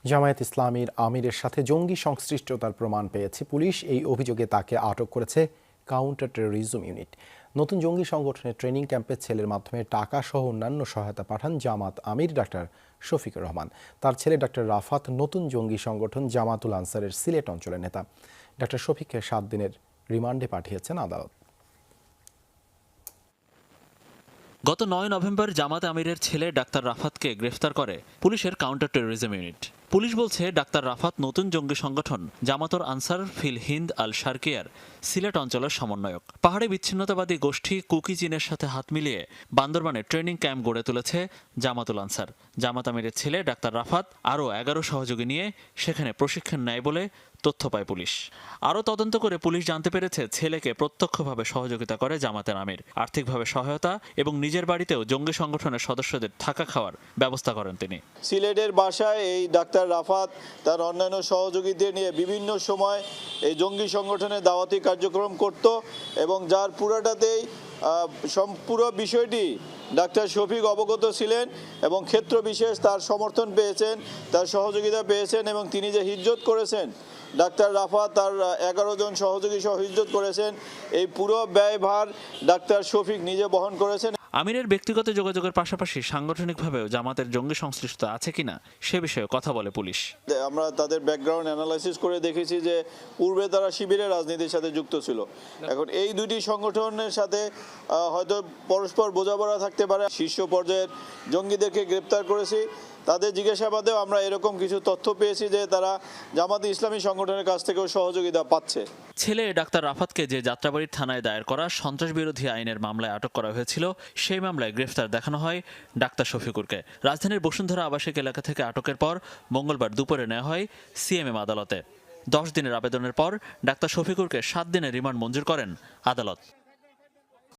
জামায়াত ইসলামীর আমিরের সাথে জঙ্গি সংশ্লিষ্টতার প্রমাণ পেয়েছে পুলিশ। এই অভিযোগে তাকে আটক করেছে কাউন্টার টেরোরিজম ইউনিট। নতুন জঙ্গি সংগঠনের ট্রেনিং ক্যাম্পে ছেলের মাধ্যমে টাকা সহ অন্যান্য সহায়তা পাঠান জামাত আমির ডাক্তার শফিকুর রহমান। তার ছেলে ডাক্তার রাফাত নতুন জঙ্গি সংগঠন জামাতুল আনসারের সিলেট অঞ্চলের নেতা। ডাক্তার শফিককে 7 দিনের রিমান্ডে পাঠিয়েছেন আদালত। গত 9 নভেম্বর জামাত আমিরের ছেলে ডাক্তার রাফাতকে গ্রেফতার করে পুলিশের কাউন্টার টেরোরিজম ইউনিট। পুলিশ বলছে ডাক্তার রাফাত নতুন জঙ্গি সংগঠন জামাতুল আনসার ফিল হিন্দ আল শারকিয়ার সিলেট অঞ্চলের সমন্বয়ক। পাহাড়ি বিচ্ছিন্নতাবাদী গোষ্ঠী কুকি চীনের সাথে হাত মিলিয়ে বান্দরবানে ট্রেনিং ক্যাম্প গড়ে তুলেছে জামাতুল আনসার। জামাত আমিরের ছেলে ডাক্তার রাফাত আরও 11 সহযোগী নিয়ে সেখানে প্রশিক্ষণ নেয় বলে তথ্য পায় পুলিশ। আরও তদন্ত করে পুলিশ জানতে পেরেছে ছেলেকে প্রত্যক্ষভাবে সহযোগিতা করে জামাতের আমির, আর্থিকভাবে সহায়তা এবং নিজের বাড়িতেও জঙ্গি সংগঠনের সদস্যদের থাকা খাওয়ার ব্যবস্থা করেন তিনি। সিলেটের বাসায় এই ডাক্তার রাফাত তার অন্যান্য সহযোগীদের নিয়ে বিভিন্ন সময় এই জঙ্গি সংগঠনের দাওয়াতি কার্যক্রম করত এবং যার পুরাটাতেই পুরো বিষয়টি ডাক্তার শফিক অবগত ছিলেন এবং ক্ষেত্র বিশেষ তার সমর্থন পেয়েছেন, তার সহযোগিতা পেয়েছেন এবং তিনি যে হিজ্জত করেছেন, ডাক্তার রাফাত তার 11 জন সহযোগী সহ হিজ্জত করেছেন, এই পুরো ব্যয়ভার ডাক্তার শফিক নিজে বহন করেছেন। আমিরের ব্যক্তিগত যোগাযোগের পাশাপাশি সাংগঠনিকভাবেও জামাতের জঙ্গি সংশ্লিষ্টতা আছে কিনা সে বিষয়ে কথা বলে পুলিশ। আমরা তাদের ব্যাকগ্রাউন্ড অ্যানালাইসিস করে দেখেছি যে পূর্বে তারা শিবিরের রাজনীতির সাথে যুক্ত ছিল। এখন এই দুটি সংগঠনের সাথে হয়তো পরস্পর বোঝাপড়া থাকতে পারে। শীর্ষ পর্যায়ের জঙ্গিদেরকে গ্রেপ্তার করেছি, তাদের জিজ্ঞাসাবাদেও আমরা এরকম কিছু তথ্য পেয়েছি যে তারা জামাতে ইসলামী সংগঠনের কাছ থেকেও সহযোগিতা পাচ্ছে। ছেলে ডাক্তার রাফাতকে যে যাত্রাবাড়ির থানায় দায়ের করা সন্ত্রাস বিরোধী আইনের মামলায় আটক করা হয়েছিল, সেই মামলায় গ্রেফতার দেখানো হয় ডাক্তার শফিকুরকে। রাজধানীর বসুন্ধরা আবাসিক এলাকা থেকে আটকের পর মঙ্গলবার দুপুরে নেওয়া হয় সিএমএম আদালতে। 10 দিনের আবেদনের পর ডাক্তার শফিকুরকে 7 দিনের রিমান্ড মঞ্জুর করেন আদালত।